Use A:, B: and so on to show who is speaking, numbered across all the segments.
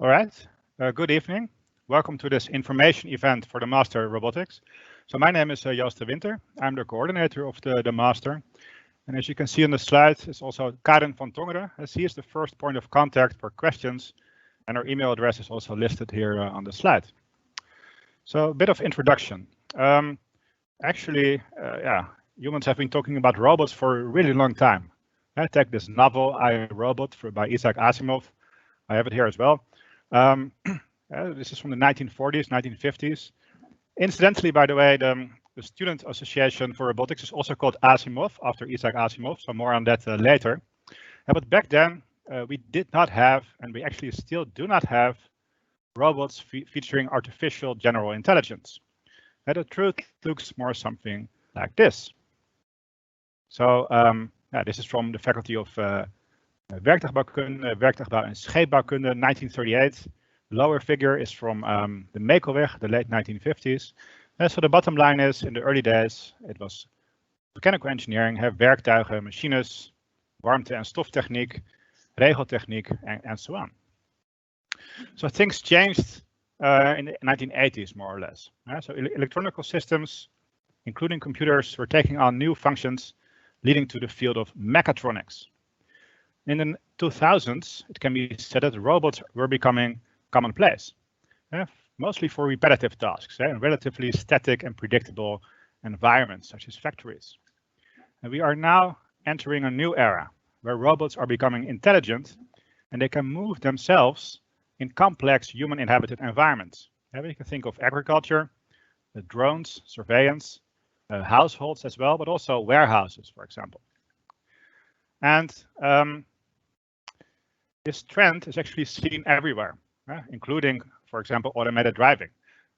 A: All right, good evening. Welcome to this information event for the Master Robotics. So my name is Joost de Winter. I'm the coordinator of the Master. And as you can see on the slide, it's also Karen van Tongeren, as he is the first point of contact for questions. And our email address is also listed here on the slide. So a bit of introduction. Humans have been talking about robots for a really long time. Take this novel, I, Robot, by Isaac Asimov. I have it here as well. This is from the 1940s, 1950s. Incidentally, by the way, the Student Association for Robotics is also called Asimov, after Isaac Asimov, so more on that later. But back then, we did not have, and we actually still do not have, robots featuring artificial general intelligence. The truth looks more something like this. So this is from the faculty of Werktuigbouwkunde, Werktuigbouw en Scheepbouwkunde, 1938. The lower figure is from the Mekelweg, the late 1950s. So the bottom line is, in the early days, it was mechanical engineering, werktuigen, machines, warmte- en stoftechniek, regeltechniek, and so on. So things changed in the 1980s, more or less. So electronic systems, including computers, were taking on new functions, leading to the field of mechatronics. In the 2000s, it can be said that robots were becoming commonplace, mostly for repetitive tasks in relatively static and predictable environments, such as factories. And we are now entering a new era where robots are becoming intelligent and they can move themselves in complex human-inhabited environments. You can think of agriculture, drones, surveillance, households as well, but also warehouses, for example. And this trend is actually seen everywhere, including, for example, automated driving.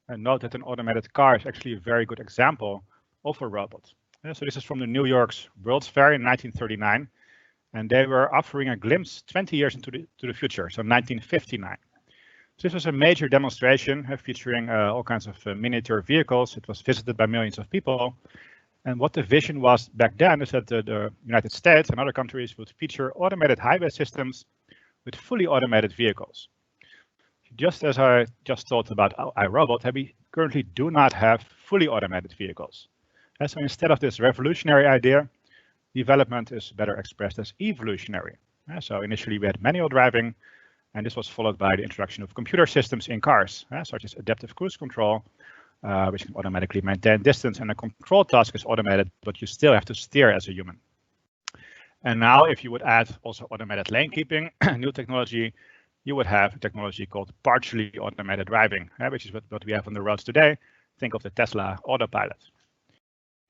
A: And note that an automated car is actually a very good example of a robot. So this is from the New York's World's Fair in 1939, and they were offering a glimpse 20 years into the future, so 1959. So this was a major demonstration featuring all kinds of miniature vehicles. It was visited by millions of people. And what the vision was back then is that the United States and other countries would feature automated highway systems with fully automated vehicles. Just as I just thought about iRobot, we currently do not have fully automated vehicles. And so instead of this revolutionary idea, development is better expressed as evolutionary. So initially we had manual driving, and this was followed by the introduction of computer systems in cars, such as adaptive cruise control, which can automatically maintain distance, and a control task is automated, but you still have to steer as a human. And now if you would add also automated lane keeping, new technology, you would have a technology called partially automated driving, which is what we have on the roads today. Think of the Tesla autopilot.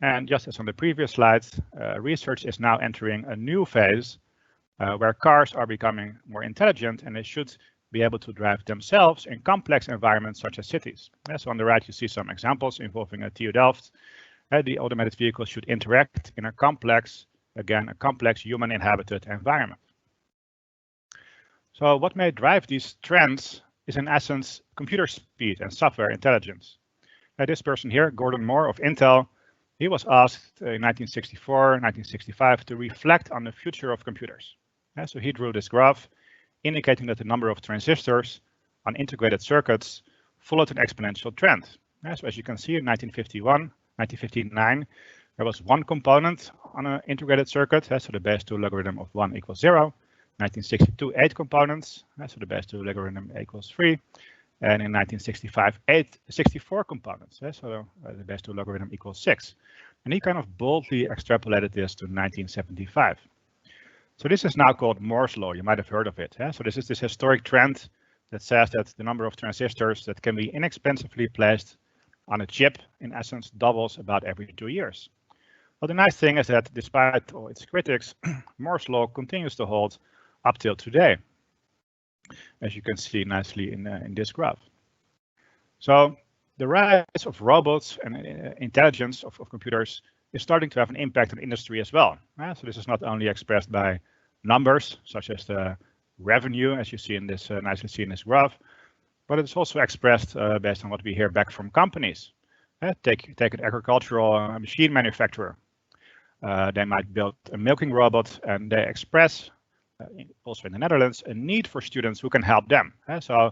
A: And just as on the previous slides, research is now entering a new phase where cars are becoming more intelligent and they should be able to drive themselves in complex environments such as cities. So on the right, you see some examples involving a TU Delft. The automated vehicles should interact in a complex human inhabited environment. So what may drive these trends is in essence computer speed and software intelligence. This person here, Gordon Moore of Intel, he was asked in 1964, 1965 to reflect on the future of computers. So he drew this graph indicating that the number of transistors on integrated circuits followed an exponential trend. So as you can see in 1951, 1959, there was one component on an integrated circuit, so the base 2 logarithm of 1 equals 0. 1962, 8 components, so the base 2 logarithm equals 3. And in 1965, 64 components, so the base 2 logarithm equals 6. And he kind of boldly extrapolated this to 1975. So this is now called Moore's law. You might have heard of it. So this is this historic trend that says that the number of transistors that can be inexpensively placed on a chip, in essence, doubles about every 2 years. Well, the nice thing is that despite all its critics, Moore's law continues to hold up till today, as you can see nicely in this graph. So the rise of robots and intelligence of computers is starting to have an impact on industry as well. So this is not only expressed by numbers, such as the revenue, as you see in this nicely seen in this graph, but it's also expressed based on what we hear back from companies. Take an agricultural machine manufacturer. They might build a milking robot, and they express also in the Netherlands, a need for students who can help them. So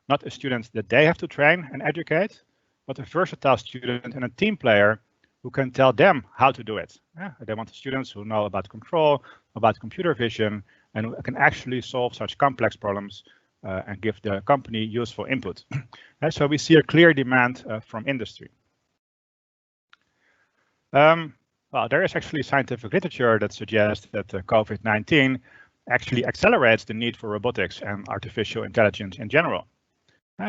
A: not a student that they have to train and educate, but a versatile student and a team player who can tell them how to do it. They want students who know about control, about computer vision, and who can actually solve such complex problems and give the company useful input. So we see a clear demand from industry. Well, there is actually scientific literature that suggests that COVID-19 actually accelerates the need for robotics and artificial intelligence in general.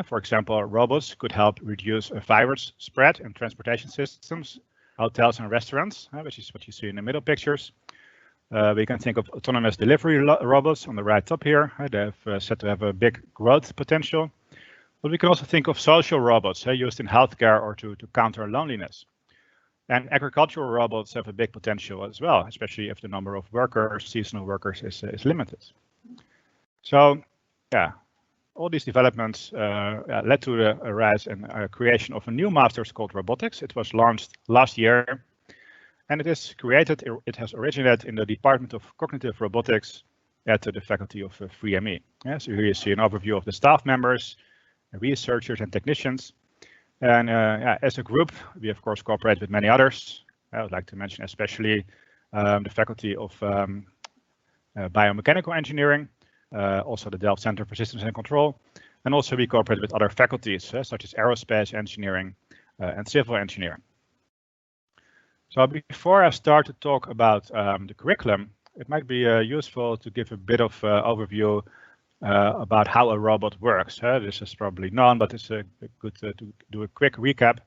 A: For example, robots could help reduce virus spread in transportation systems, hotels and restaurants, which is what you see in the middle pictures. We can think of autonomous delivery robots on the right top here. They have said to have a big growth potential. But we can also think of social robots used in healthcare or to counter loneliness. And agricultural robots have a big potential as well, especially if the number of workers, seasonal workers, is limited. So, yeah, all these developments led to the rise and creation of a new master's called Robotics. It was launched last year, and it has originated in the Department of Cognitive Robotics at the Faculty of 3ME. So here you see an overview of the staff members, researchers and technicians. And as a group, we of course cooperate with many others. I would like to mention especially the Faculty of Biomechanical Engineering, also the Delft Center for Systems and Control, and also we cooperate with other faculties such as Aerospace Engineering and Civil Engineering. So before I start to talk about the curriculum, it might be useful to give a bit of overview about how a robot works. This is probably known, but it's good to do a quick recap.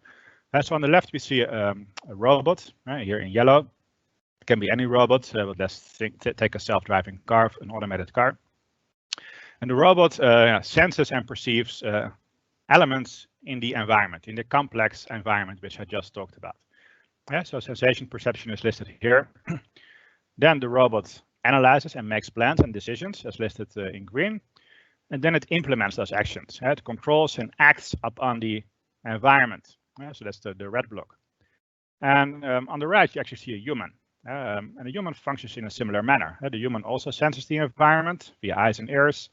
A: So on the left, we see a robot here in yellow. It can be any robot, but let's take a self-driving car, an automated car. And the robot senses and perceives elements in the environment, in the complex environment, which I just talked about. So sensation perception is listed here. Then the robot analyzes and makes plans and decisions as listed in green, and then it implements those actions. It controls and acts upon the environment. So that's the red block. And on the right, you actually see a human. And a human functions in a similar manner. The human also senses the environment via eyes and ears,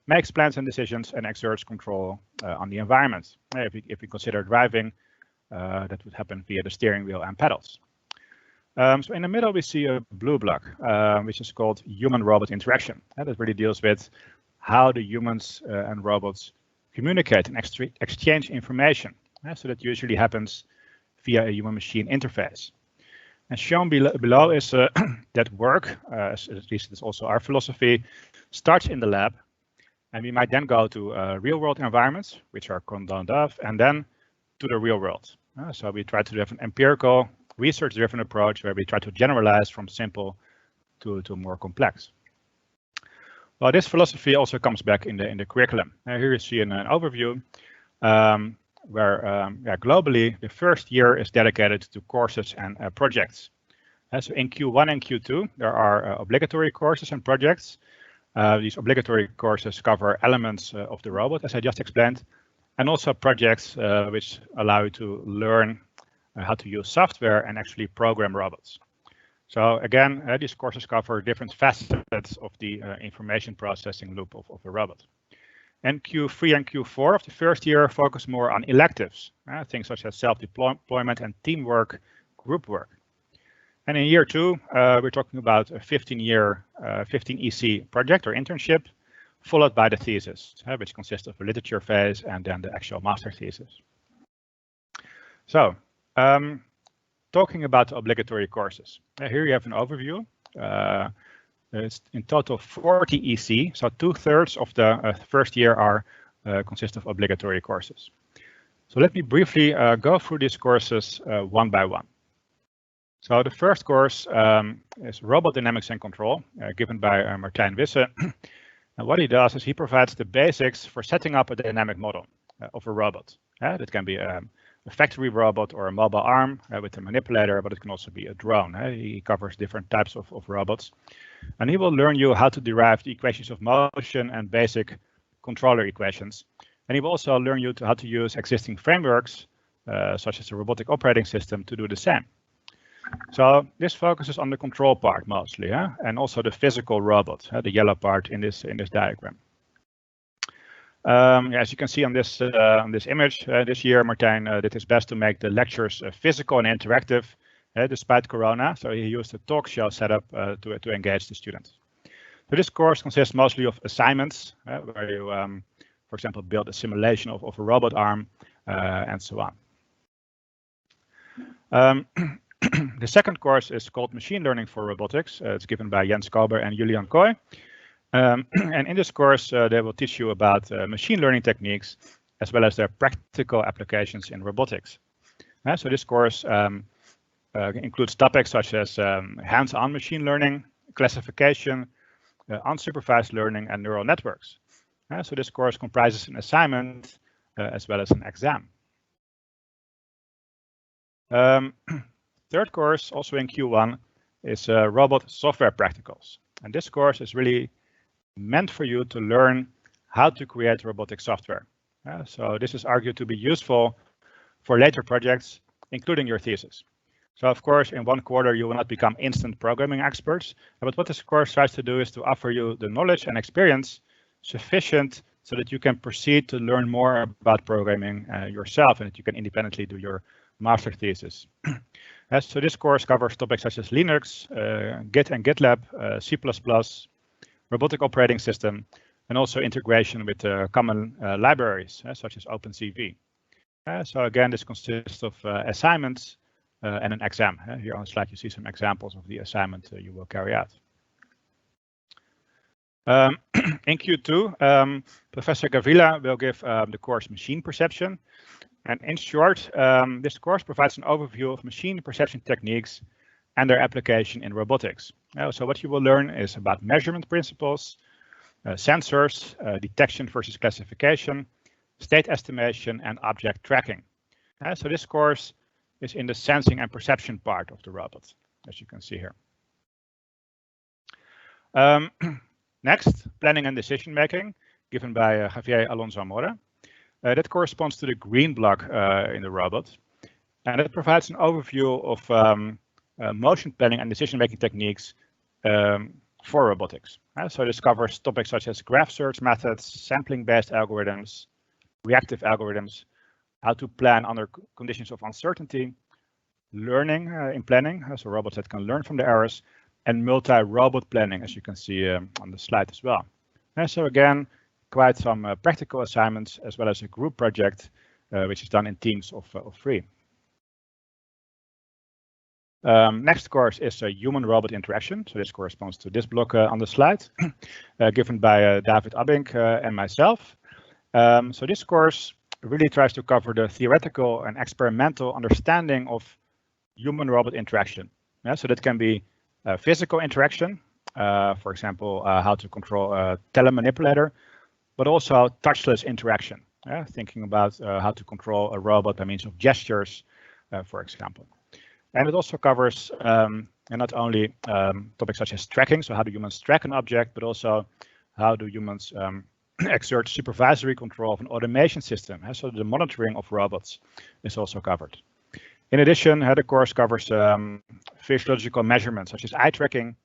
A: makes plans and decisions, and exerts control on the environment. If we consider driving, that would happen via the steering wheel and pedals. So in the middle, we see a blue block, which is called human-robot interaction. That really deals with how the humans and robots communicate and exchange information. So that usually happens via a human-machine interface. And shown below is that work, at least it's also our philosophy, starts in the lab. And we might then go to real-world environments, which are condoned of, and then to the real world. So we try to have an empirical, research-driven approach where we try to generalize from simple to more complex. Well, this philosophy also comes back in the curriculum. Here you see an overview where globally the first year is dedicated to courses and projects. So in Q1 and Q2 there are obligatory courses and projects. These obligatory courses cover elements of the robot, as I just explained, and also projects which allow you to learn how to use software and actually program robots. So again, these courses cover different facets of the information processing loop of a robot. And Q3 and Q4 of the first year focus more on electives, things such as self-deployment and teamwork, group work. And in year 2, we're talking about a 15-year 15 EC project or internship, followed by the thesis, which consists of a literature phase and then the actual master thesis. So, talking about the obligatory courses. Here you have an overview. It's in total 40 EC, so 2/3 of the first year are consist of obligatory courses. So let me briefly go through these courses one by one. So the first course is Robot Dynamics and Control, given by Martijn Wisse. And what he does is he provides the basics for setting up a dynamic model of a robot. That can be a factory robot or a mobile arm with a manipulator, but it can also be a drone. He covers different types of robots. And he will learn you how to derive the equations of motion and basic controller equations. And he will also learn you how to use existing frameworks, such as the robotic operating system, to do the same. So this focuses on the control part mostly, and also the physical robot, the yellow part in this diagram. As you can see on this image, this year Martijn did his best to make the lectures physical and interactive, despite Corona. So he used a talk show setup to engage the students. So this course consists mostly of assignments, where you, for example, build a simulation of a robot arm, and so on. The second course is called Machine Learning for Robotics. It's given by Jens Kober and Julian Koy. And in this course, they will teach you about machine learning techniques, as well as their practical applications in robotics. So this course includes topics such as hands-on machine learning, classification, unsupervised learning, and neural networks. So this course comprises an assignment as well as an exam. Third course, also in Q1, is robot software practicals. And this course is really meant for you to learn how to create robotic software. So this is argued to be useful for later projects, including your thesis. So of course, in one quarter, you will not become instant programming experts. But what this course tries to do is to offer you the knowledge and experience sufficient so that you can proceed to learn more about programming yourself, and that you can independently do your master thesis. So this course covers topics such as Linux, Git and GitLab, C++, robotic operating system, and also integration with common libraries, such as OpenCV. So again, this consists of assignments and an exam. Here on the slide, you see some examples of the assignment you will carry out. In Q2, Professor Gavila will give the course Machine Perception. And in short, this course provides an overview of machine perception techniques and their application in robotics. So what you will learn is about measurement principles, sensors, detection versus classification, state estimation, and object tracking. So this course is in the sensing and perception part of the robot, as you can see here. Next, planning and decision making, given by Javier Alonso Mora. That corresponds to the green block in the robot, and it provides an overview of motion planning and decision-making techniques for robotics. So this covers topics such as graph search methods, sampling-based algorithms, reactive algorithms, how to plan under conditions of uncertainty, learning in planning, so robots that can learn from the errors, and multi-robot planning, as you can see on the slide as well. So again, quite some practical assignments, as well as a group project, which is done in teams of 3. Next course is human-robot interaction. So this corresponds to this block on the slide, given by David Abink and myself. So this course really tries to cover the theoretical and experimental understanding of human-robot interaction. So that can be physical interaction, for example, how to control a telemanipulator, but also touchless interaction, thinking about how to control a robot by means of gestures, for example. And it also covers not only topics such as tracking, so how do humans track an object, but also how do humans exert supervisory control of an automation system. So the monitoring of robots is also covered. In addition, the course covers physiological measurements such as eye tracking,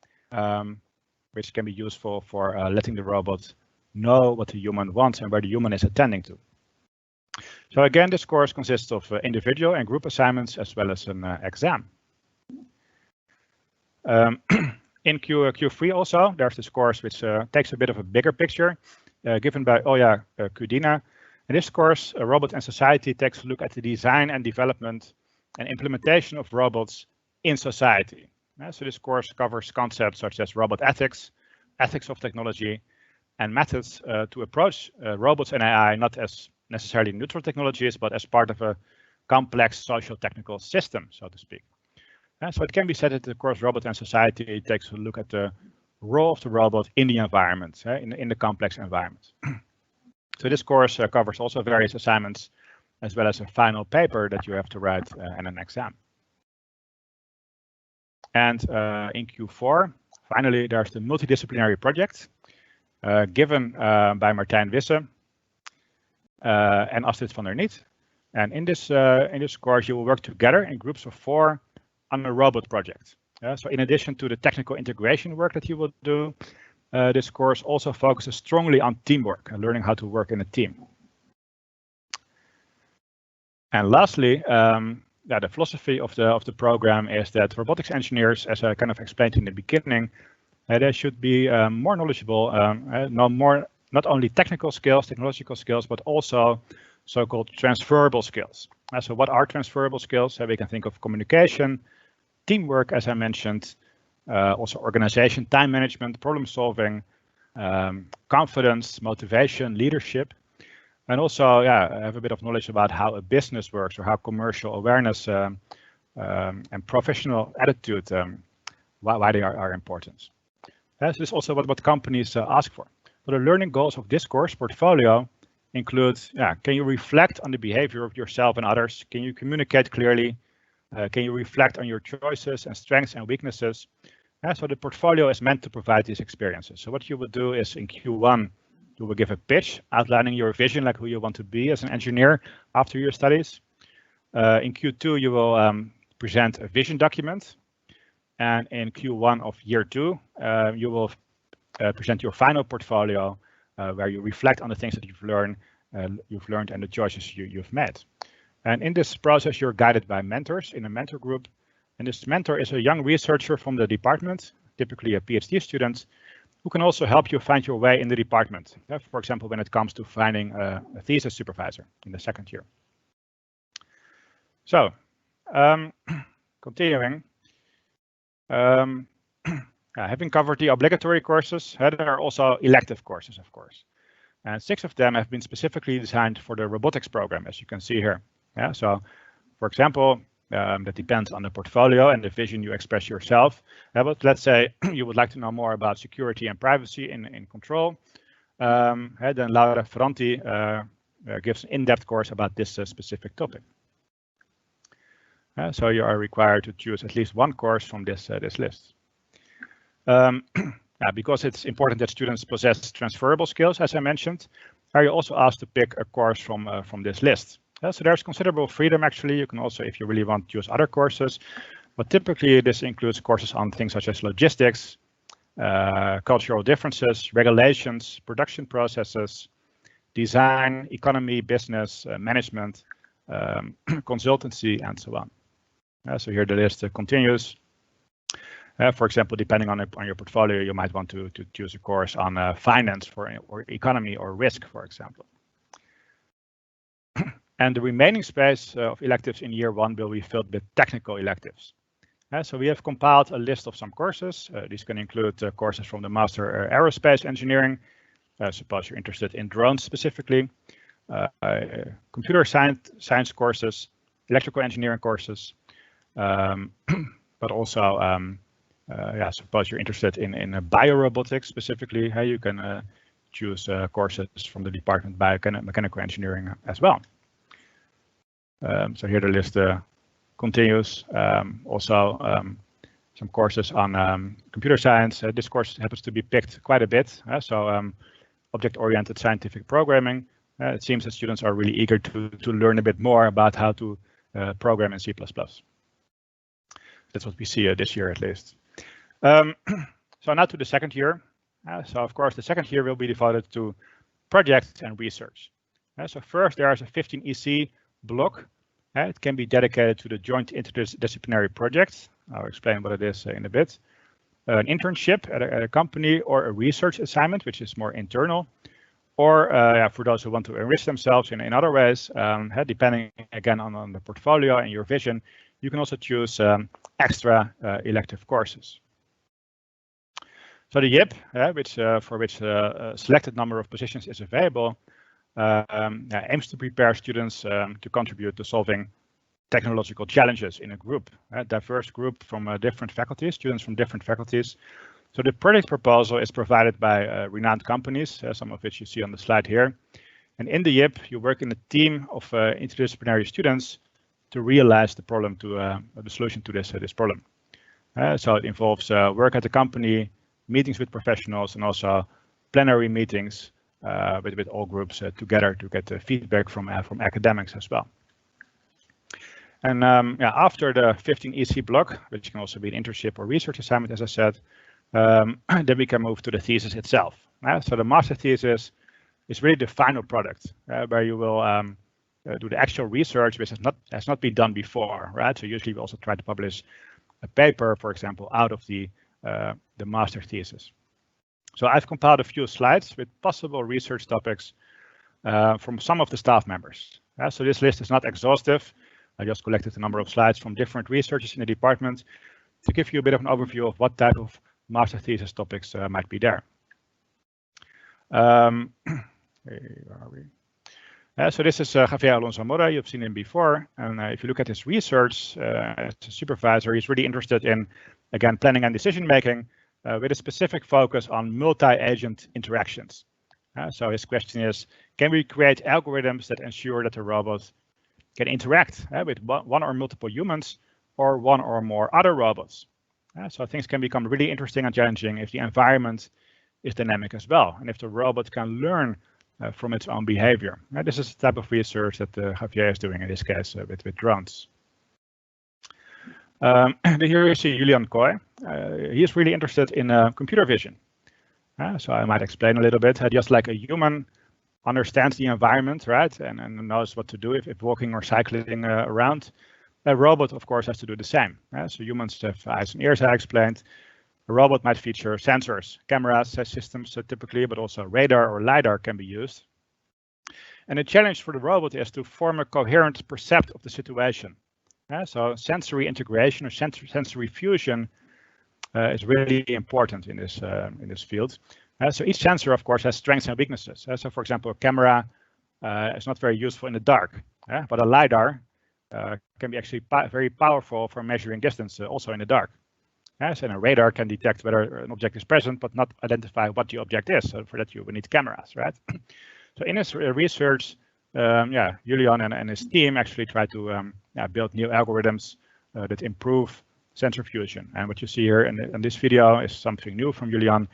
A: which can be useful for letting the robot know what the human wants and where the human is attending to. So again, this course consists of individual and group assignments as well as an exam. In Q3 also, there's this course which takes a bit of a bigger picture, given by Oya Kudina. In this course, Robot and Society takes a look at the design and development and implementation of robots in society. So this course covers concepts such as robot ethics, ethics of technology, and methods to approach robots and AI not as necessarily neutral technologies, but as part of a complex social technical system, so to speak. So it can be said that the course Robot and Society takes a look at the role of the robot in the environment, in the complex environment. So this course covers also various assignments, as well as a final paper that you have to write and an exam. And in Q4, finally, there's the multidisciplinary project given by Martijn Wisse and Astrid van der Niet. And in this course, you will work together in groups of 4 on a robot project. So in addition to the technical integration work that you will do, this course also focuses strongly on teamwork and learning how to work in a team. And lastly, the philosophy of the program is that robotics engineers, as I kind of explained in the beginning, they should be more knowledgeable, know more not only technical skills, technological skills, but also so-called transferable skills. So what are transferable skills? We can think of communication, teamwork, as I mentioned, also organization, time management, problem solving, confidence, motivation, leadership, and also have a bit of knowledge about how a business works or how commercial awareness and professional attitude, why they are important. This is also what companies ask for. So the learning goals of this course portfolio include, can you reflect on the behavior of yourself and others? Can you communicate clearly? Can you reflect on your choices and strengths and weaknesses? So the portfolio is meant to provide these experiences. So what you would do is in Q1, you will give a pitch outlining your vision, like who you want to be as an engineer after your studies. In Q2, you will present a vision document. And in Q1 of year 2, you will present your final portfolio where you reflect on the things that you've learned and the choices you've made. And in this process, you're guided by mentors in a mentor group. And this mentor is a young researcher from the department, typically a PhD student, who can also help you find your way in the department. For example, when it comes to finding a thesis supervisor in the second year. So, continuing. Having covered the obligatory courses, there are also elective courses, of course. And 6 of them have been specifically designed for the robotics program, as you can see here. So, for example, that depends on the portfolio and the vision you express yourself. But let's say you would like to know more about security and privacy in control. Then Laura Ferranti gives an in-depth course about this specific topic. So you are required to choose at least one course from this list. Because it's important that students possess transferable skills, as I mentioned, you're also asked to pick a course from this list. So there's considerable freedom, actually. You can also, if you really want, choose other courses. But typically, this includes courses on things such as logistics, cultural differences, regulations, production processes, design, economy, business, management, consultancy, and so on. So here the list continues. For example, depending on your portfolio, you might want to choose a course on finance or economy or risk, for example. And the remaining space of electives in year 1 will be filled with technical electives. So we have compiled a list of some courses. These can include courses from the Master Aerospace Engineering. Suppose you're interested in drones specifically. Computer science courses, electrical engineering courses, but also suppose you're interested in biorobotics specifically. You can choose courses from the department biomechanical engineering as well. So here the list continues. Also some courses on computer science. This course happens to be picked quite a bit. So object-oriented scientific programming. It seems that students are really eager to learn a bit more about how to program in C++. That's what we see this year at least. So now to the second year. So of course the second year will be devoted to projects and research. So first there is a 15 EC block. It can be dedicated to the joint interdisciplinary project. I'll explain what it is in a bit. An internship at a company or a research assignment, which is more internal. Or for those who want to enrich themselves in other ways, depending again on the portfolio and your vision, you can also choose extra elective courses. So the YIP, for which a selected number of positions is available, aims to prepare students to contribute to solving technological challenges in a group, a diverse group from different faculties, students from different faculties. So the project proposal is provided by renowned companies, some of which you see on the slide here. And in the YIP, you work in a team of interdisciplinary students to realize the problem, the solution to this problem. So it involves work at the company, meetings with professionals, and also plenary meetings with all groups together to get feedback from academics as well. And yeah, after the 15 EC block, which can also be an internship or research assignment, as I said, then we can move to the thesis itself. So the master thesis is really the final product where you will do the actual research, which has not been done before, right? So usually we also try to publish a paper, for example, out of the master thesis. So I've compiled a few slides with possible research topics from some of the staff members. So this list is not exhaustive. I just collected a number of slides from different researchers in the department to give you a bit of an overview of what type of master thesis topics might be there. Where are we? So this is Javier Alonso Mora. You've seen him before. And if you look at his research as a supervisor, he's really interested in, again, planning and decision making with a specific focus on multi-agent interactions. So his question is, can we create algorithms that ensure that the robot can interact with one or multiple humans or one or more other robots? So things can become really interesting and challenging if the environment is dynamic as well, and if the robot can learn from its own behavior. This is the type of research that Javier is doing in this case with drones. Here you see Julian Coy. He is really interested in computer vision. So I might explain a little bit. Just like a human understands the environment, right, and knows what to do if walking or cycling around, a robot, of course, has to do the same. So humans have eyes and ears, I explained. A robot might feature sensors, cameras, systems typically, but also radar or LiDAR can be used. And the challenge for the robot is to form a coherent percept of the situation. So sensory integration or sensory fusion is really important in this field. So each sensor, of course, has strengths and weaknesses. So, for example, a camera is not very useful in the dark, but a LiDAR can be actually very powerful for measuring distance, also in the dark. So a radar can detect whether an object is present, but not identify what the object is. So for that, you will need cameras, right? So in his research, Julian and his team actually try to build new algorithms that improve sensor fusion. And what you see here in this video is something new from Julian,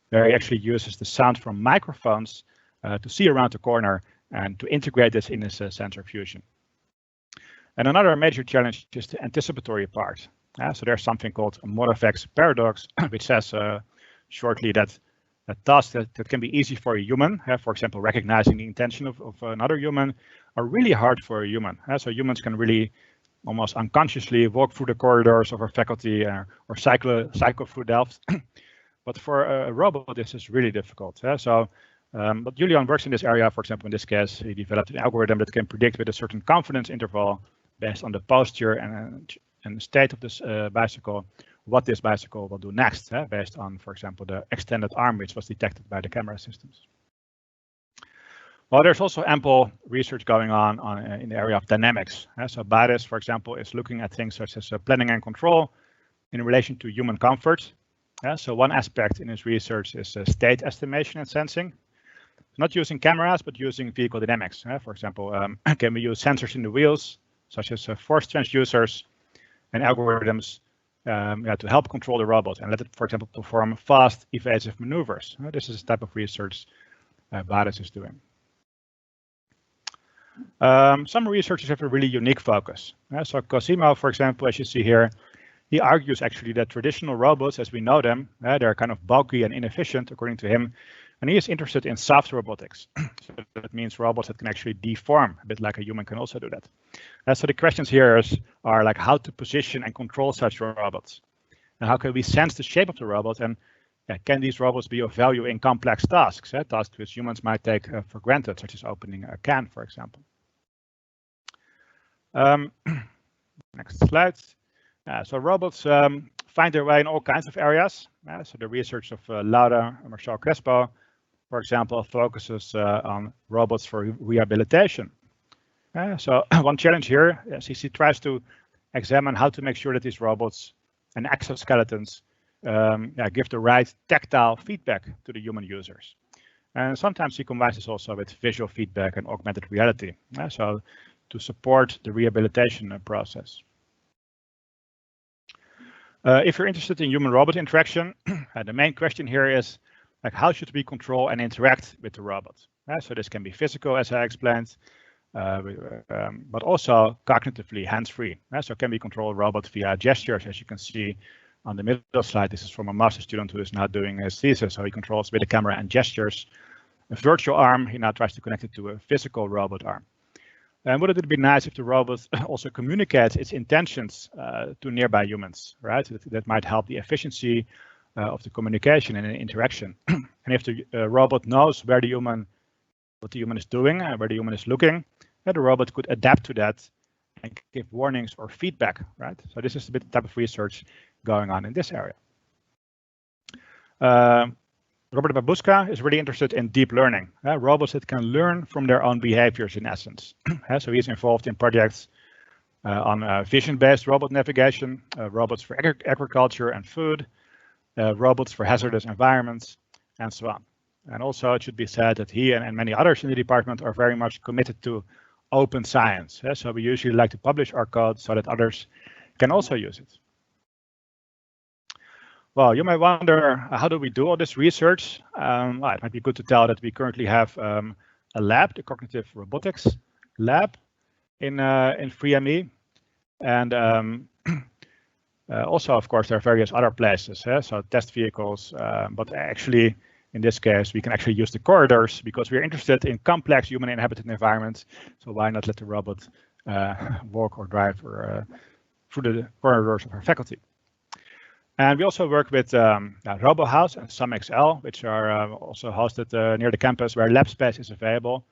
A: where he actually uses the sound from microphones to see around the corner and to integrate this in his sensor fusion. And another major challenge is the anticipatory part. So there's something called a Moravec's paradox, which says shortly that a task that can be easy for a human, for example, recognizing the intention of another human, are really hard for a human. So humans can really almost unconsciously walk through the corridors of our faculty or cycle through Delft. But for a robot, this is really difficult. But Julian works in this area. For example, in this case, he developed an algorithm that can predict with a certain confidence interval based on the posture and the state of this bicycle, what this bicycle will do next, based on, for example, the extended arm, which was detected by the camera systems. Well, there's also ample research going on in the area of dynamics. So Baris, for example, is looking at things such as planning and control in relation to human comfort. So one aspect in his research is state estimation and sensing. Not using cameras, but using vehicle dynamics. For example, can we use sensors in the wheels, such as force transducers and algorithms to help control the robot and let it, for example, perform fast, evasive maneuvers. This is the type of research Baris is doing. Some researchers have a really unique focus. So Cosimo, for example, as you see here, he argues actually that traditional robots, as we know them, they're kind of bulky and inefficient, according to him. And he is interested in soft robotics. So that means robots that can actually deform, a bit like a human can also do that. So the questions here are like how to position and control such robots. And how can we sense the shape of the robot? And can these robots be of value in complex tasks, tasks which humans might take for granted, such as opening a can, for example. Next slide. So robots find their way in all kinds of areas. So the research of Laura and Marcel Crespo, for example, focuses on robots for rehabilitation. So one challenge here is he tries to examine how to make sure that these robots and exoskeletons give the right tactile feedback to the human users. And sometimes he combines this also with visual feedback and augmented reality, so to support the rehabilitation process. If you're interested in human-robot interaction, the main question here is, like, how should we control and interact with the robot? So this can be physical, as I explained, but also cognitively hands-free. So can we control a robot via gestures, as you can see on the middle slide. This is from a master student who is now doing his thesis, so he controls with the camera and gestures a virtual arm. He now tries to connect it to a physical robot arm. And wouldn't it be nice if the robot also communicates its intentions to nearby humans, right? That might help the efficiency of the communication and interaction. And if the robot knows what the human is doing and where the human is looking, the robot could adapt to that and give warnings or feedback, right? So this is a bit the type of research going on in this area. Robert Babushka is really interested in deep learning, robots that can learn from their own behaviors in essence. So he's involved in projects on vision-based robot navigation, robots for agriculture and food, robots for hazardous environments, and so on. And also it should be said that he and many others in the department are very much committed to open science. So we usually like to publish our code so that others can also use it. Well, you might wonder, how do we do all this research? Well, it might be good to tell that we currently have a lab, the Cognitive Robotics Lab in FreeME. And also, of course, there are various other places, so test vehicles, but actually, in this case, we can actually use the corridors because we're interested in complex human inhabited environments. So why not let the robot walk or drive or, through the corridors of our faculty? And we also work with RoboHouse and SumXL, which are also hosted near the campus where lab space is available.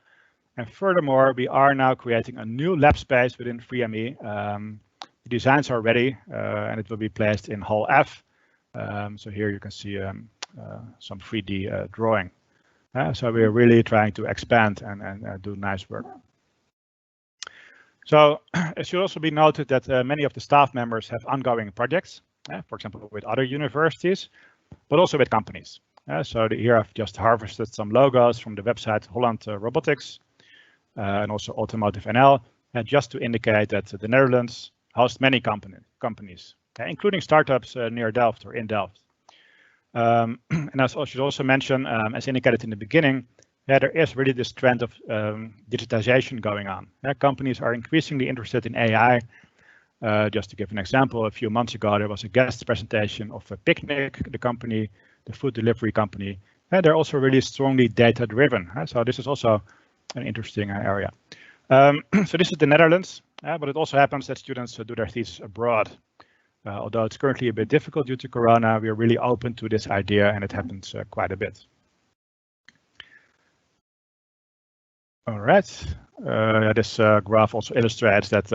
A: And furthermore, we are now creating a new lab space within FreeME. The designs are ready and it will be placed in Hall F. So here you can see some 3D drawing. So we're really trying to expand and do nice work. So it should also be noted that many of the staff members have ongoing projects, for example, with other universities, but also with companies. So here I've just harvested some logos from the website Holland Robotics and also Automotive NL, just to indicate that the Netherlands hosts many companies, including startups near Delft or in Delft. And I should also mention, as indicated in the beginning, there is really this trend of digitization going on. Companies are increasingly interested in AI. Just to give an example, a few months ago, there was a guest presentation of a Picnic, the company, the food delivery company. And they're also really strongly data-driven. So this is also an interesting area. So this is the Netherlands, but it also happens that students do their thesis abroad. Although it's currently a bit difficult due to Corona, we are really open to this idea, and it happens quite a bit. All right. This graph also illustrates that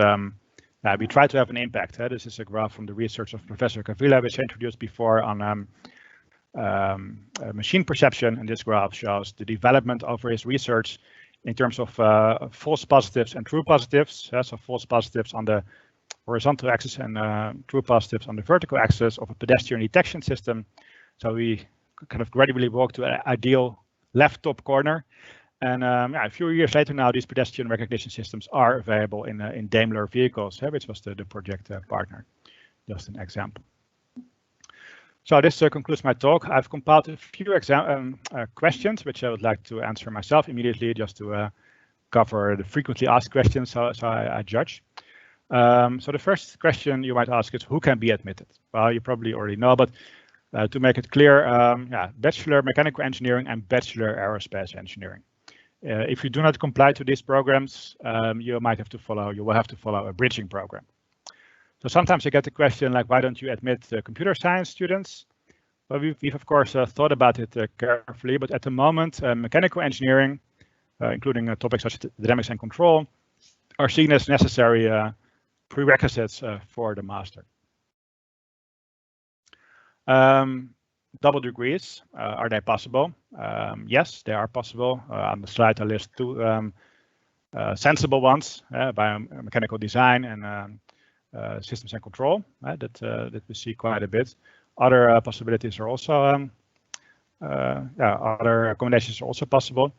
A: we try to have an impact. This is a graph from the research of Professor Cavilla, which I introduced before on machine perception. And this graph shows the development over his research in terms of false positives and true positives. So false positives on the horizontal axis and true positives on the vertical axis of a pedestrian detection system. So we kind of gradually walk to an ideal left top corner. And a few years later now, these pedestrian recognition systems are available in Daimler vehicles, which was the project partner. Just an example. So this concludes my talk. I've compiled a few questions, which I would like to answer myself immediately, just to cover the frequently asked questions, so I judge. So the first question you might ask is, who can be admitted? Well, you probably already know, but to make it clear, Bachelor Mechanical Engineering and Bachelor Aerospace Engineering. If you do not comply to these programs, you will have to follow a bridging program. So sometimes you get the question like, why don't you admit computer science students? Well, we've of course thought about it carefully, but at the moment, mechanical engineering, including topics such as dynamics and control, are seen as necessary prerequisites for the master. Double degrees, are they possible? Yes, they are possible. On the slide, I list two sensible ones, biomechanical design and systems and control, that we see quite a bit. Other possibilities are also, other accommodations are also possible.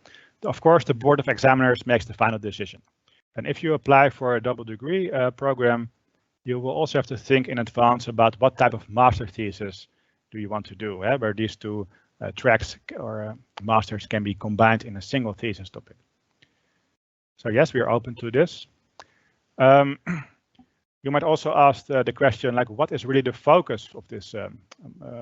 A: Of course, the Board of Examiners makes the final decision. And if you apply for a double degree program, you will also have to think in advance about what type of master thesis do you want to do, where these two tracks or masters can be combined in a single thesis topic. So yes, we are open to this. You might also ask the question, like, what is really the focus of this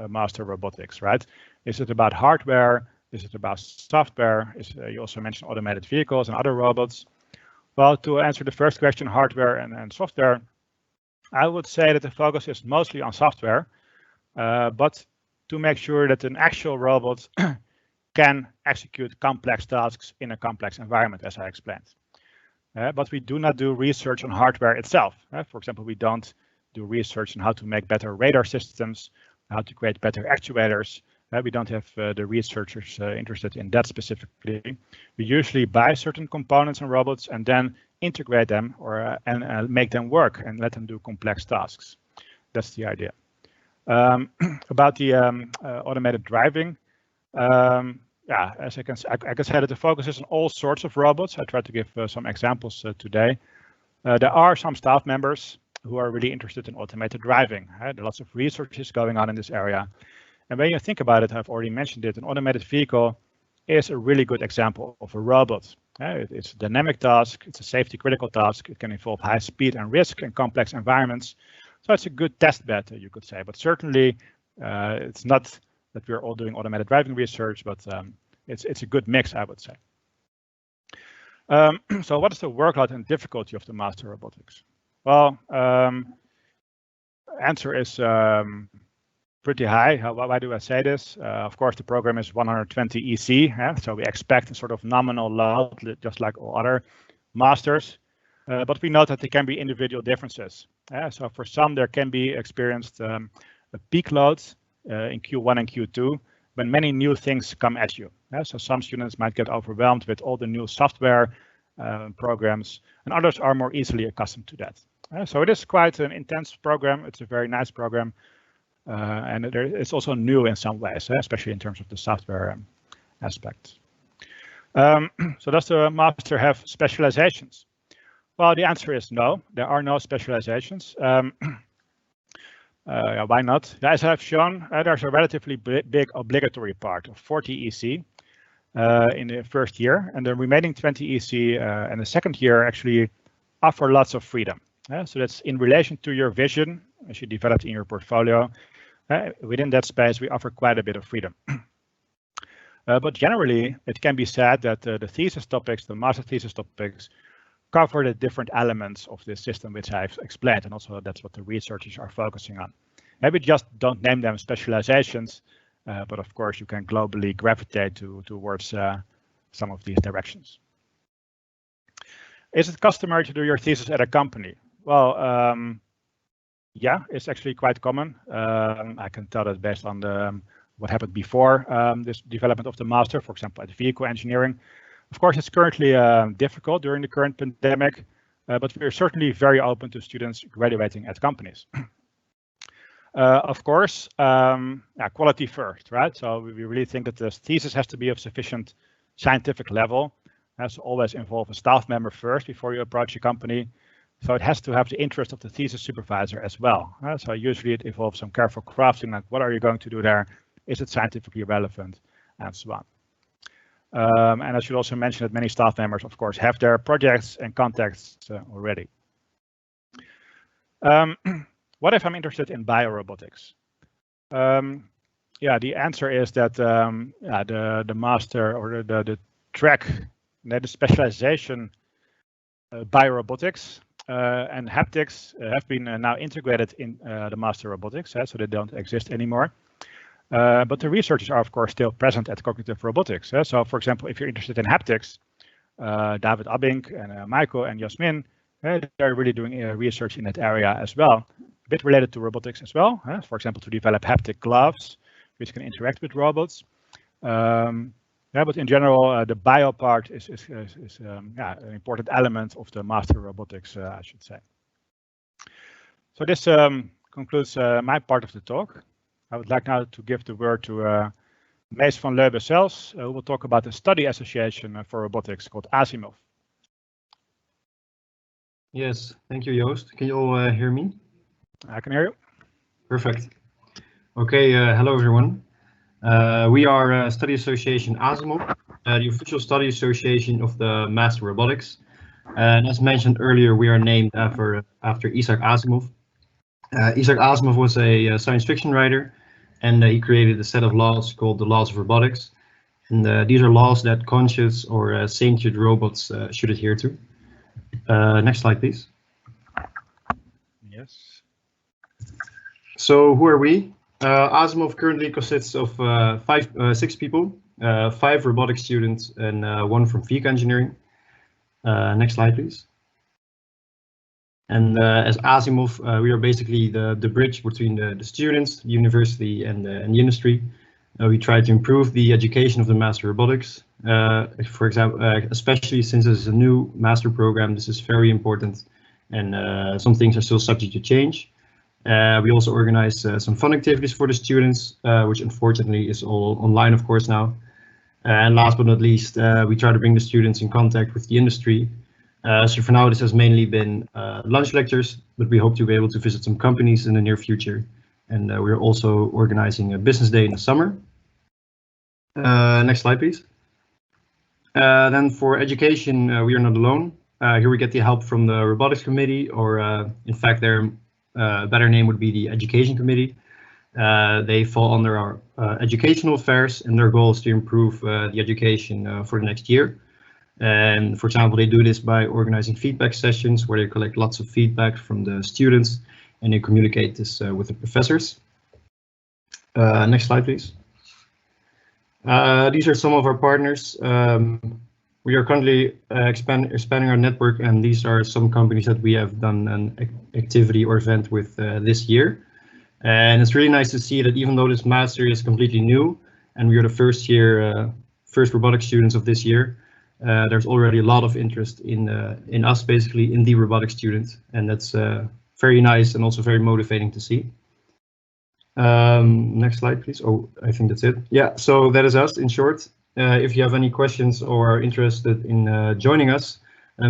A: master robotics, right? Is it about hardware? Is it about software? You also mentioned automated vehicles and other robots. Well, to answer the first question, hardware and software, I would say that the focus is mostly on software, but to make sure that an actual robot can execute complex tasks in a complex environment, as I explained. But we do not do research on hardware itself. For example, we don't do research on how to make better radar systems, how to create better actuators. We don't have the researchers interested in that specifically. We usually buy certain components and robots and then integrate them and make them work and let them do complex tasks. That's the idea. About the automated driving, yeah, as I can say that the focus is on all sorts of robots. I tried to give some examples today. There are some staff members who are really interested in automated driving. There are lots of research going on in this area. And when you think about it, I've already mentioned it, an automated vehicle is a really good example of a robot. It's a dynamic task, it's a safety critical task, it can involve high speed and risk in complex environments. So it's a good test bed, you could say, but certainly it's not that we're all doing automated driving research, but it's a good mix, I would say. So what is the workload and difficulty of the master robotics? Well, answer is pretty high. Why do I say this? Of course, the program is 120 EC, so we expect a sort of nominal load, just like all other masters. But we know that there can be individual differences. So for some, there can be experienced a peak loads in Q1 and Q2 when many new things come at you. So some students might get overwhelmed with all the new software programs, and others are more easily accustomed to that. So it is quite an intense program. It's a very nice program, and it's also new in some ways, especially in terms of the software aspect. So does the master have specializations? Well, the answer is no. There are no specializations. Why not? As I've shown, there's a relatively big obligatory part of 40 EC in the first year, and the remaining 20 EC and the second year actually offer lots of freedom. So that's in relation to your vision as you develop in your portfolio. Within that space, we offer quite a bit of freedom. But generally, it can be said that the thesis topics, the master thesis topics, cover the different elements of this system, which I've explained, and also that's what the researchers are focusing on. Maybe just don't name them specializations, but of course you can globally gravitate towards some of these directions. Is it customary to do your thesis at a company? Well, yeah, it's actually quite common. I can tell that based on what happened before this development of the master, for example, at vehicle engineering. Of course, it's currently difficult during the current pandemic, but we're certainly very open to students graduating at companies. Of course, quality first, right? So we really think that the thesis has to be of sufficient scientific level. It has to always involve a staff member first before you approach a company. So it has to have the interest of the thesis supervisor as well. So usually it involves some careful crafting, like what are you going to do there? Is it scientifically relevant? And so on. And I should also mention that many staff members, of course, have their projects and contacts already. What if I'm interested in biorobotics? Yeah, the answer is that the master or the track, the specialization biorobotics and haptics have been now integrated in the master robotics, so they don't exist anymore. But the researchers are, of course, still present at cognitive robotics. So, for example, if you're interested in haptics, David Abink and Michael and Jasmin, they're really doing research in that area as well. A bit related to robotics as well. For example, to develop haptic gloves, which can interact with robots. Yeah, but in general, the bio part is an important element of the master robotics, I should say. So this concludes my part of the talk. I would like now to give the word to Mees van Leuben-Sels, who will talk about the study association for robotics called Asimov.
B: Yes, thank you, Joost. Can you all hear me?
A: I can hear you.
B: Perfect. Okay, hello everyone. We are Study Association Asimov, the official study association of the Master Robotics. And as mentioned earlier, we are named after Isaac Asimov. Isaac Asimov was a science fiction writer, and he created a set of laws called the laws of robotics. And these are laws that conscious or sentient robots should adhere to. Next slide, please.
A: Yes.
B: So who are we? Asimov currently consists of 6 people, 5 robotics students and 1 from Fika engineering. Next slide, please. And as Asimov, we are basically the bridge between the students, the university, and the industry. We try to improve the education of the Master Robotics. For example, especially since it's a new master program, this is very important, and some things are still subject to change. We also organize some fun activities for the students, which unfortunately is all online, of course, now. And last but not least, we try to bring the students in contact with the industry. So for now, this has mainly been lunch lectures, but we hope to be able to visit some companies in the near future. And we're also organizing a business day in the summer. Next slide, please. Then for education, we are not alone. Here we get the help from the robotics committee, or in fact, their better name would be the education committee. They fall under our educational affairs, and their goal is to improve the education for the next year. And for example, they do this by organizing feedback sessions where they collect lots of feedback from the students and they communicate this with the professors. Next slide, please. These are some of our partners. We are currently expanding our network, and these are some companies that we have done an activity or event with this year. And it's really nice to see that even though this master is completely new and we are the first robotics students of this year, there's already a lot of interest in us, basically in the robotics students, and that's very nice and also very motivating to see. Next slide, please. Oh, I think that's it. Yeah, so that is us in short. If you have any questions or are interested in joining us,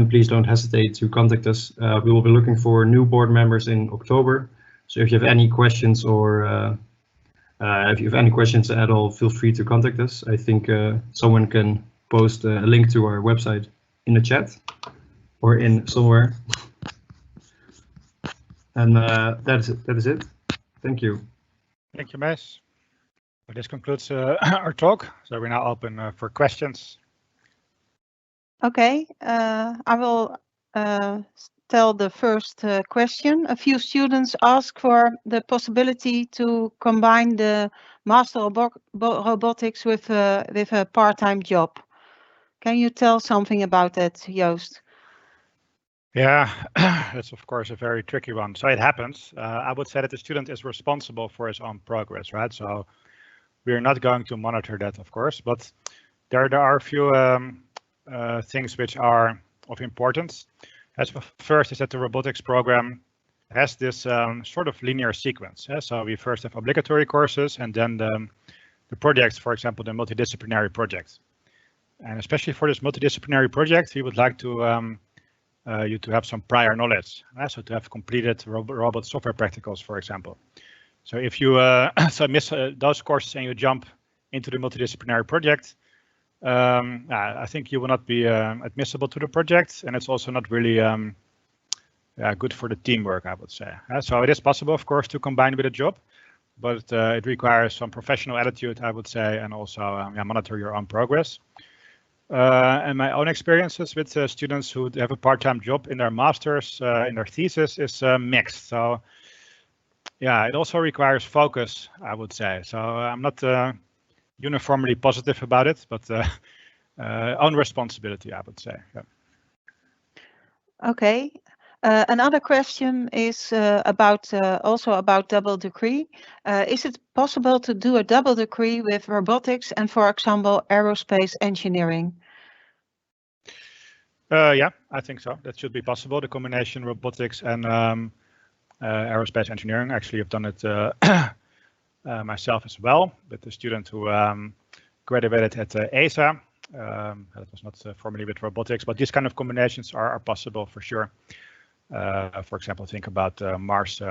B: please don't hesitate to contact us. We will be looking for new board members in October. So if you have any questions or if you have any questions at all, feel free to contact us. I think someone can post a link to our website in the chat or in somewhere. And that is it. Thank you.
A: Thank you, Mees. Well, this concludes our talk. So we're now open for questions.
C: Okay, I will tell the first question. A few students ask for the possibility to combine the Master Robotics with a part-time job. Can you tell something about that, Joost?
A: Yeah, that's of course a very tricky one. So it happens. I would say that the student is responsible for his own progress, right? So we are not going to monitor that, of course, but there are a few things which are of importance. As first is that the robotics program has this sort of linear sequence. So we first have obligatory courses and then the projects, for example, the multidisciplinary projects. And especially for this multidisciplinary project, we would like to you to have some prior knowledge. So to have completed robot software practicals, for example. So if you miss those courses and you jump into the multidisciplinary project, I think you will not be admissible to the project, and it's also not really good for the teamwork, I would say. So it is possible, of course, to combine with a job, but it requires some professional attitude, I would say, and also monitor your own progress. And my own experiences with students who have a part-time job in their masters, in their thesis, is mixed. So yeah, it also requires focus, I would say. So I'm not uniformly positive about it, but own responsibility, I would say. Yeah.
C: Okay. Another question is also about double degree. Is it possible to do a double degree with robotics and, for example, aerospace engineering?
A: Yeah, I think so. That should be possible. The combination robotics and aerospace engineering. Actually, I've done it myself as well, with the student who graduated at ESA. That was not formally with robotics, but these kind of combinations are possible for sure. For example, think about Mars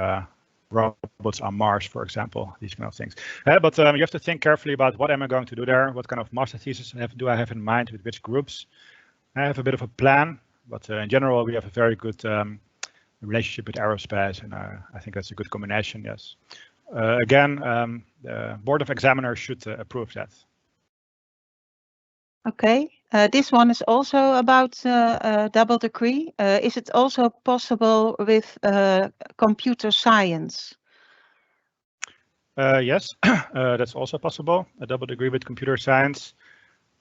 A: robots on Mars, for example, these kind of things. But you have to think carefully about what am I going to do there? What kind of master thesis do I have in mind with which groups? I have a bit of a plan But in general, we have a very good relationship with aerospace, and I think that's a good combination. Yes. Again, the Board of Examiners should approve that.
C: Okay, this one is also about double degree. Is it also possible with computer science?
A: Yes, that's also possible, a double degree with computer science.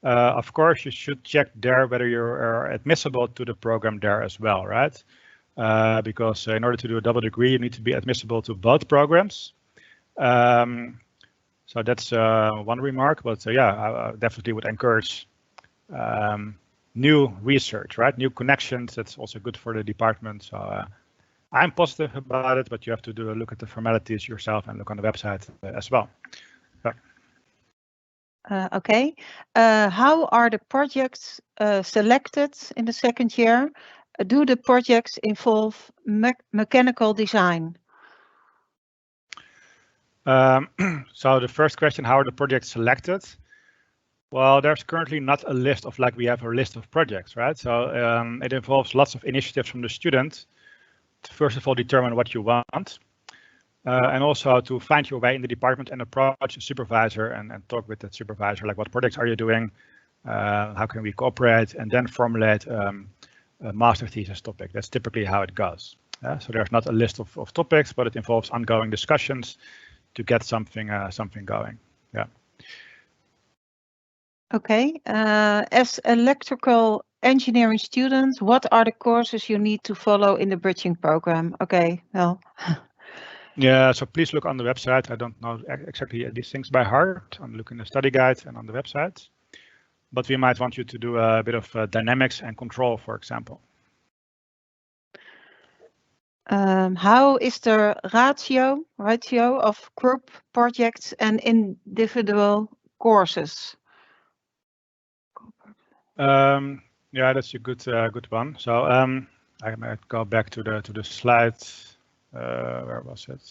A: Of course, you should check there whether you are admissible to the program there as well, right? Because in order to do a double degree, you need to be admissible to both programs. So that's one remark, but yeah, I definitely would encourage new research, right? New connections. That's also good for the department. So I'm positive about it, but you have to do a look at the formalities yourself and look on the website as well. Yeah.
C: Okay. How are the projects selected in the second year? Do the projects involve mechanical design?
A: So the first question, how are the projects selected? Well, there's currently not a list of like we have a list of projects, right? So it involves lots of initiatives from the student to first of all determine what you want, and also to find your way in the department and approach a supervisor and talk with that supervisor, like what projects are you doing, how can we cooperate, and then formulate a master thesis topic. That's typically how it goes. So there's not a list of topics, but it involves ongoing discussions to get something going. Yeah.
C: Okay. As electrical engineering students, what are the courses you need to follow in the bridging program? Okay, well.
A: Yeah, so please look on the website. I don't know exactly these things by heart. I'm looking at the study guide and on the website. But we might want you to do a bit of dynamics and control, for example.
C: How is the ratio of group projects and individual courses?
A: Yeah, that's a good one. So I might go back to the slide. Where was it?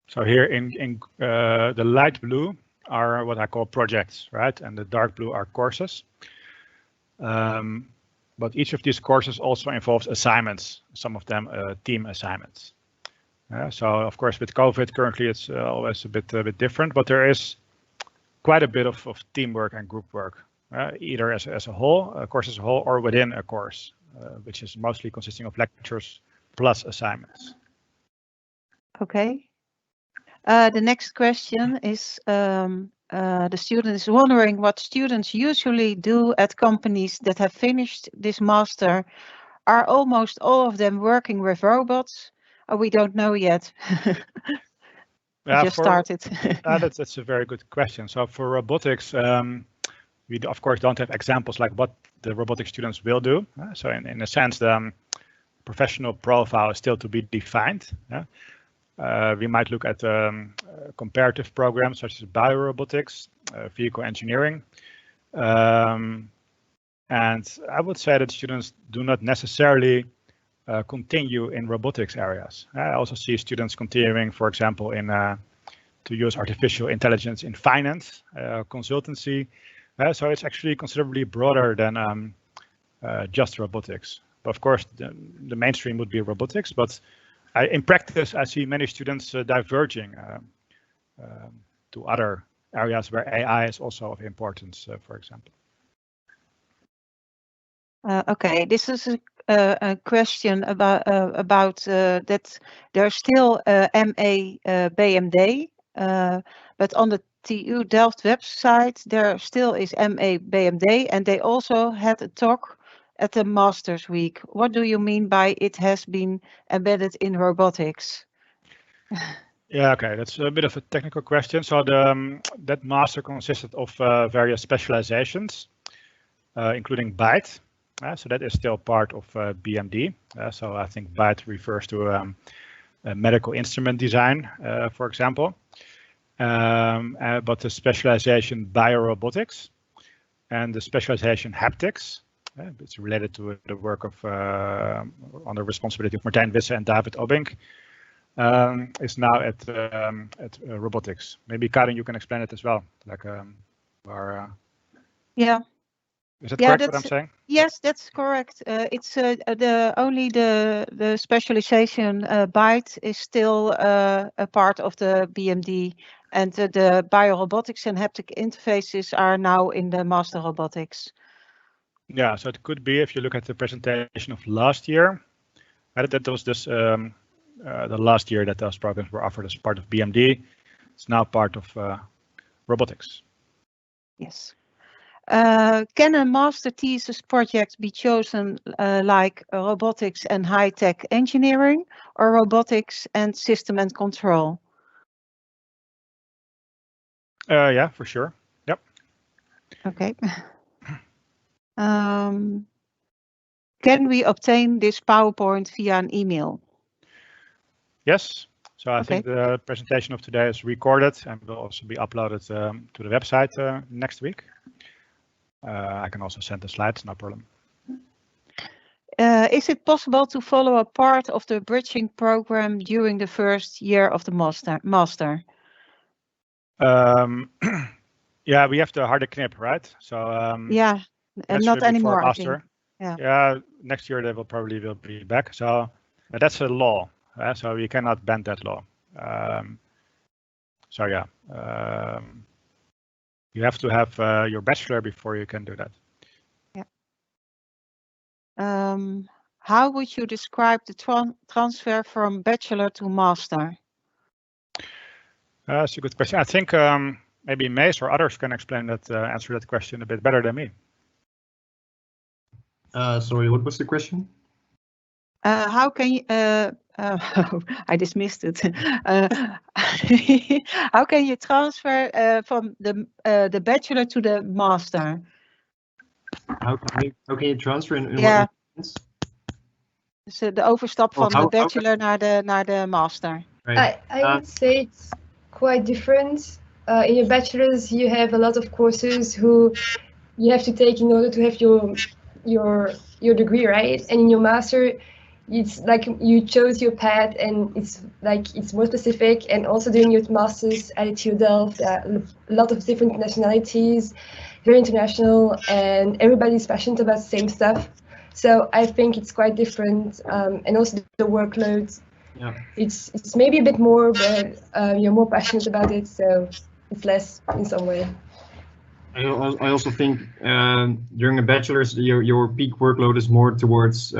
A: So here in the light blue are what I call projects, right? And the dark blue are courses. But each of these courses also involves assignments, some of them team assignments. So of course with COVID currently it's always a bit different, but there is quite a bit of teamwork and group work, either as a whole, a course as a whole, or within a course, which is mostly consisting of lectures plus assignments.
C: Okay. The next question is, the student is wondering what students usually do at companies that have finished this master. Are almost all of them working with robots? Or we don't know yet.
A: Yeah,
C: just started.
A: That's a very good question. So for robotics, we of course don't have examples like what the robotics students will do. So in a sense, the professional profile is still to be defined. We might look at comparative programs such as biorobotics, vehicle engineering. And I would say that students do not necessarily continue in robotics areas. I also see students continuing, for example, to use artificial intelligence in finance, consultancy. So it's actually considerably broader than just robotics. But of course, the mainstream would be robotics. But in practice, I see many students diverging to other areas where AI is also of importance, for example.
C: Okay, this is a question about that there's still MA BMD, but on the TU Delft website there still is MA BMD, and they also had a talk at the Masters Week. What do you mean by it has been embedded in robotics?
A: Yeah, okay, that's a bit of a technical question. So that master consisted of various specializations, including BITE. So that is still part of BMD. So I think BITE refers to medical instrument design, for example. But the specialization biorobotics and the specialization haptics, it's related to the work of on the responsibility of Martijn Wisse and David Obink, is now at robotics. Maybe Karin, you can explain it as well, like
C: Yeah.
A: Is that
C: Yeah,
A: correct what I'm saying?
C: yes, that's correct. It's the specialization BITE is still a part of the BMD, and the biorobotics and haptic interfaces are now in the master robotics.
A: Yeah, so it could be if you look at the presentation of last year, that was this the last year that those programs were offered as part of BMD. It's now part of robotics.
C: Yes. Can a master thesis project be chosen like robotics and high-tech engineering, or robotics and system and control?
A: Yeah, for sure. Yep.
C: Okay. Can we obtain this PowerPoint via an email?
A: Yes. So I
C: Okay.
A: think the presentation of today is recorded and will also be uploaded to the website next week. I can also send the slides, no problem.
C: Is it possible to follow a part of the bridging program during the first year of the master?
A: Yeah, we have the harde knip, right? So
C: Yeah, and not anymore, I think.
A: Yeah, next year they will probably be back. So that's a law. So we cannot bend that law. So yeah, you have to have your bachelor before you can do that.
C: Yeah. How would you describe the transfer from bachelor to master?
A: That's a good question. I think maybe Mace or others can explain that, answer that question a bit better than me.
B: Sorry, what was the question?
C: How can you? I dismissed it. How can you transfer from the bachelor to the master?
B: How can you transfer in
C: Yeah.
B: what sense?
C: Dus de overstap van de bachelor naar de master.
B: Right.
D: I would say it's quite different. In your bachelor's, you have a lot of courses who you have to take in order to have your degree, right? And in your master, it's like you chose your path, and it's more specific. And also doing your masters at TU Delft, a lot of different nationalities, very international, and everybody's passionate about the same stuff. So I think it's quite different, and also the workload.
B: Yeah.
D: It's maybe a bit more, but you're more passionate about it, so it's less in some way.
B: I also think during a bachelor's, your peak workload is more towards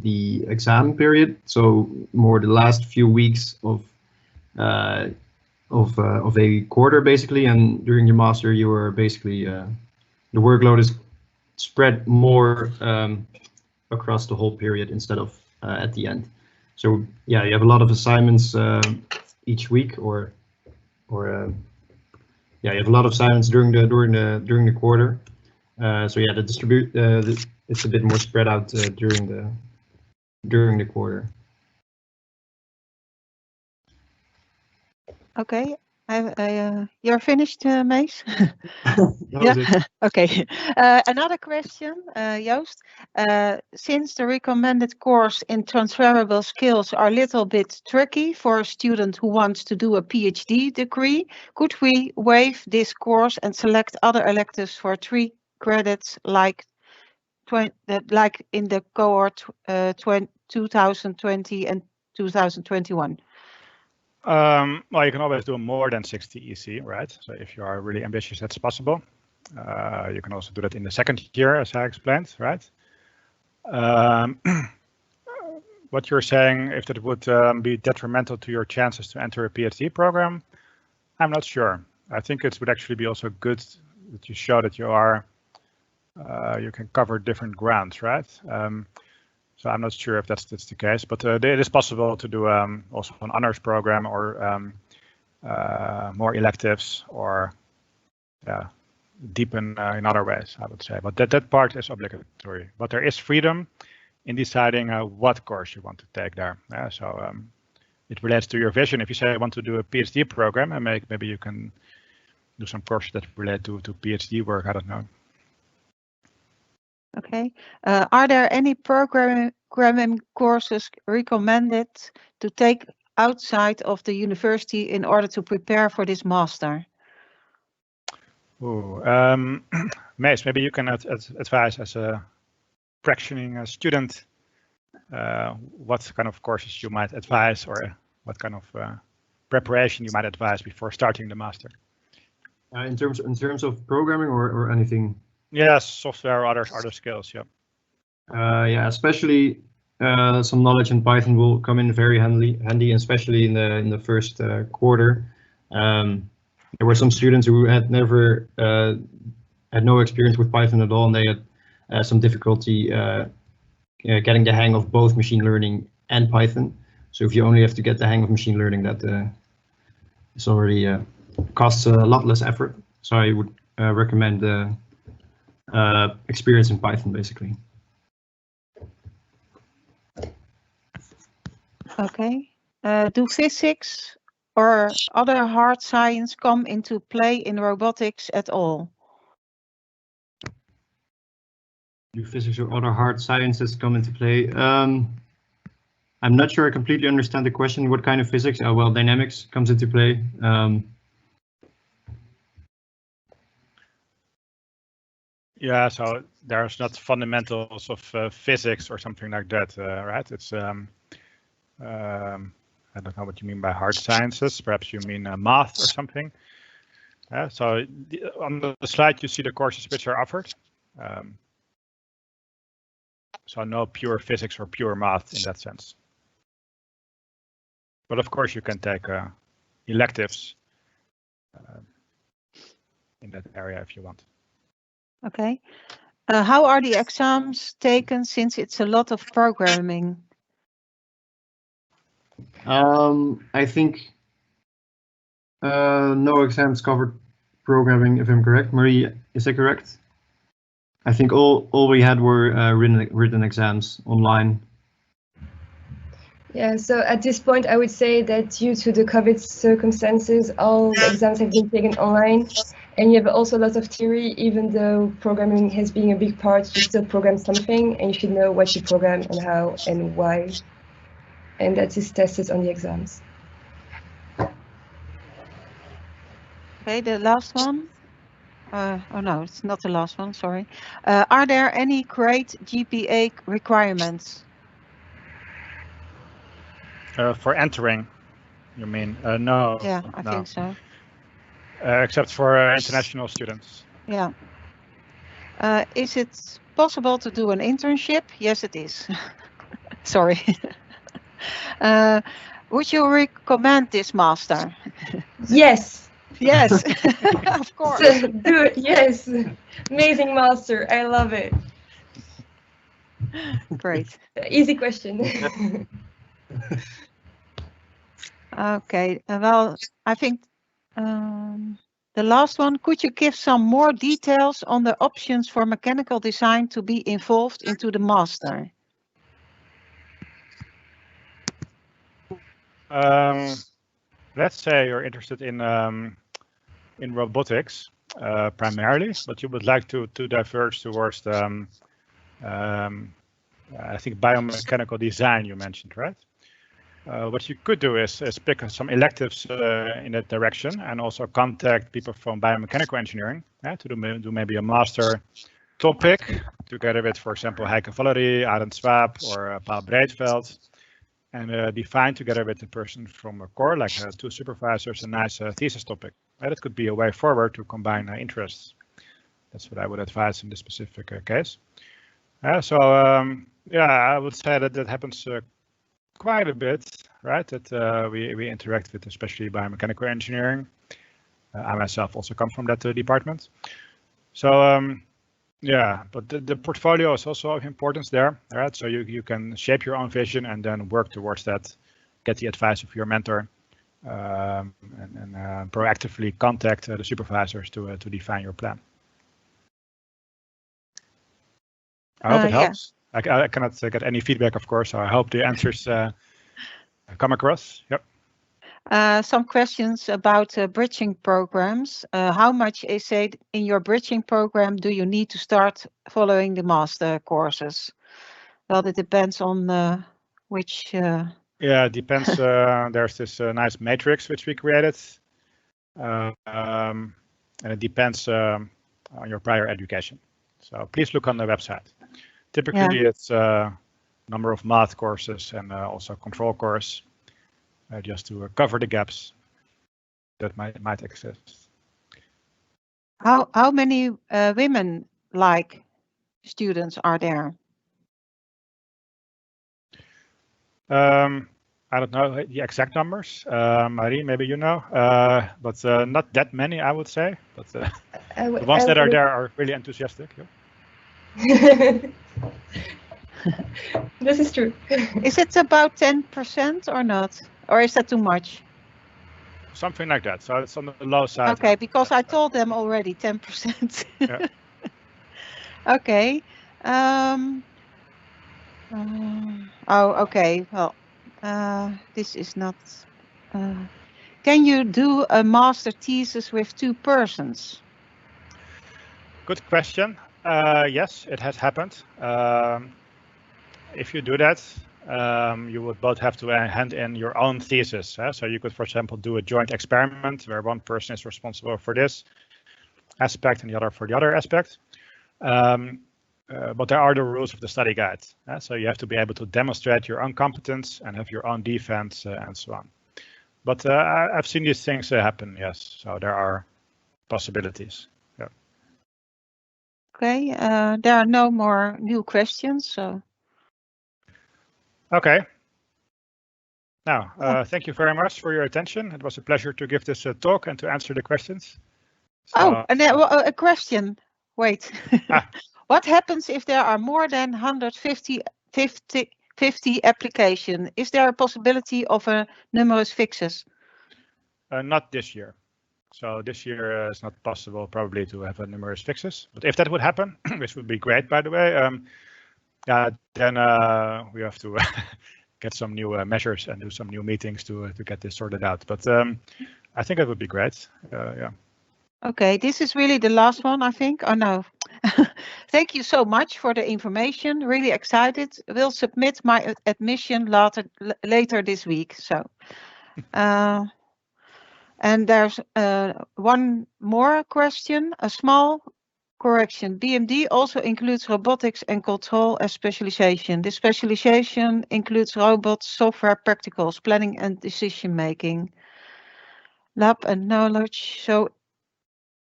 B: the exam period, so more the last few weeks of a quarter, basically. And during your master, you are basically the workload is spread more across the whole period instead of at the end. So yeah, you have a lot of assignments each week, or yeah, you have a lot of assignments during the quarter. So yeah, it's a bit more spread out during the quarter.
C: Okay, you're finished, Mace?
B: Yeah.
C: Okay. Another question, Joost. Since the recommended course in transferable skills are a little bit tricky for a student who wants to do a PhD degree, could we waive this course and select other electives for 3 credits like in the cohort 2020 and 2021?
A: Well, you can always do more than 60 EC, right? So if you are really ambitious, that's possible. You can also do that in the second year, as I explained, right? What you're saying, if that would be detrimental to your chances to enter a PhD program, I'm not sure. I think it would actually be also good that you show that you can cover different grounds, right? So I'm not sure if that's the case, but it is possible to do also an honors program, or more electives, or deepen in other ways, I would say. But that part is obligatory. But there is freedom in deciding what course you want to take there. So it relates to your vision. If you say I want to do a PhD program, and maybe you can do some courses that relate to PhD work. I don't know.
C: Okay. Are there any programming courses recommended to take outside of the university in order to prepare for this master?
A: Ooh, Mace, maybe you can advise as a practicing student what kind of courses you might advise, or what kind of preparation you might advise before starting the master.
B: In terms of programming or anything.
A: Yes, software, other skills. Yeah.
B: Yeah, especially some knowledge in Python will come in very handy, especially in the first quarter. There were some students who had never had no experience with Python at all, and they had some difficulty getting the hang of both machine learning and Python. So if you only have to get the hang of machine learning, that is already costs a lot less effort. So I would recommend experience in Python, basically.
C: Okay. Do physics or other hard science come into play in robotics at all?
B: Do physics or other hard sciences come into play? I'm not sure I completely understand the question. What kind of physics? Well, dynamics comes into play.
A: Yeah, so there's not fundamentals of physics or something like that, right? It's I don't know what you mean by hard sciences. Perhaps you mean math or something. So on the slide you see the courses which are offered. So no pure physics or pure math in that sense. But of course you can take electives in that area if you want.
C: Okay. How are the exams taken since it's a lot of programming?
B: I think no exams covered programming, if I'm correct. Marie, is that correct? I think all we had were written exams online.
D: Yeah, so at this point, I would say that due to the COVID circumstances, all the exams have been taken online, and you have also a lot of theory. Even though programming has been a big part, you still program something, and you should know what you program and how and why, and that is tested on the exams.
C: Okay, the last one. Oh no, it's not the last one, sorry. Are there any great GPA requirements?
A: For entering, you mean? No.
C: Yeah, I
A: no.
C: think so.
A: Except for international students.
C: Yeah. Is it possible to do an internship? Yes, it is. Sorry. Would you recommend this master?
D: Yes.
C: Yes, of course.
D: Do it. Yes. Amazing master. I love it.
C: Great.
D: Easy question.
C: Okay. Well, I think the last one, could you give some more details on the options for mechanical design to be involved into the master?
A: Let's say you're interested in robotics primarily, but you would like to diverge towards the I think biomechanical design you mentioned, right? What you could do is pick some electives in that direction, and also contact people from biomechanical engineering to do maybe a master topic together with, for example, Heike Valerie, Arend Swaap, or Paul Breedveld, and define together with the person from a core, like two supervisors, a nice thesis topic. That could be a way forward to combine interests. That's what I would advise in this specific case. Yeah, I would say that happens quite a bit, right? That we interact with, especially biomechanical engineering. I myself also come from that department. So yeah, but the portfolio is also of importance there, right? So you can shape your own vision and then work towards that, get the advice of your mentor, and proactively contact the supervisors to define your plan. I hope it helps. Yeah. I cannot get any feedback, of course, so I hope the answers come across. Yep.
C: Some questions about bridging programs. How much essay in your bridging program do you need to start following the master courses? Well, it depends on which...
A: Yeah, it depends. There's this nice matrix which we created. and it depends on your prior education. So please look on the website. Typically, it's a number of math courses and also control course, just to cover the gaps that might exist.
C: How many women like students are there?
A: I don't know the exact numbers. Marie, maybe you know, but not that many, I would say. But the ones that are there are really enthusiastic. Yeah.
D: This is true.
C: Is it about 10% or not? Or is that too much?
A: Something like that. So it's on the low side.
C: Okay, because I told them already 10%.
A: Yeah.
C: Okay. Oh, okay. Well, this is not. Can you do a master thesis with 2 persons?
A: Good question. Yes, it has happened. If you do that, you would both have to hand in your own thesis. So you could, for example, do a joint experiment where one person is responsible for this aspect and the other for the other aspect. But there are the rules of the study guide. So you have to be able to demonstrate your own competence and have your own defense and so on. But I've seen these things happen, yes. So there are possibilities. Yeah.
C: Okay, there are no more new questions. So.
A: Okay. Now, thank you very much for your attention. It was a pleasure to give this talk and to answer the questions.
C: So, and a question. Wait. What happens if there are more than 150 applications? Is there a possibility of a numerous fixes?
A: Not this year. So this year it's not possible probably to have a numerous fixes. But if that would happen, which would be great, by the way, then we have to get some new measures and do some new meetings to get this sorted out. But I think it would be great. Yeah.
C: Okay, this is really the last one, I think. Oh no. Thank you so much for the information. Really excited. We'll submit my admission later this week. So, and there's one more question, a small correction. BMD also includes robotics and control as specialization. This specialization includes robots, software, practicals, planning and decision making, lab and knowledge. So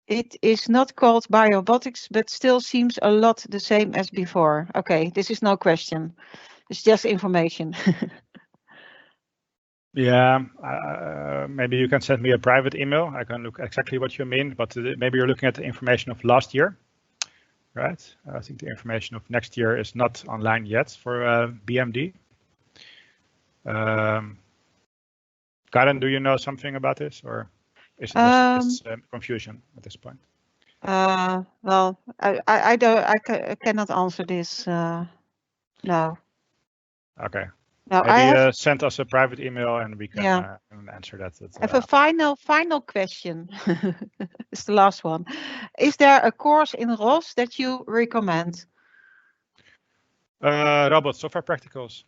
C: it is not called biorobotics, but still seems a lot the same as before. Okay, this is no question. It's just information.
A: Yeah, maybe you can send me a private email. I can look exactly what you mean, but maybe you're looking at the information of last year, right? I think the information of next year is not online yet for BMD. Karen, do you know something about this, or is it just confusion at this point?
C: Well, I cannot answer this. No.
A: Okay.
C: No,
A: maybe send us a private email and we can answer that.
C: I have a final question. It's the last one. Is there a course in ROS that you recommend?
A: Robot software practicals.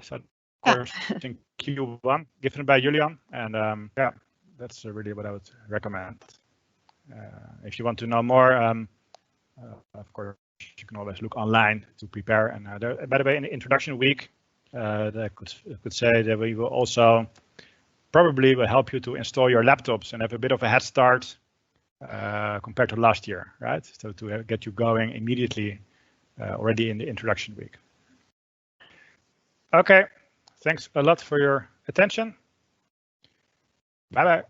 A: So course in Q1 given by Julian, and yeah, that's really what I would recommend. If you want to know more, of course, you can always look online to prepare. And by the way, in the introduction week, I could say that we will also probably will help you to install your laptops and have a bit of a head start compared to last year, right? So to get you going immediately already in the introduction week. Okay, thanks a lot for your attention. Bye-bye.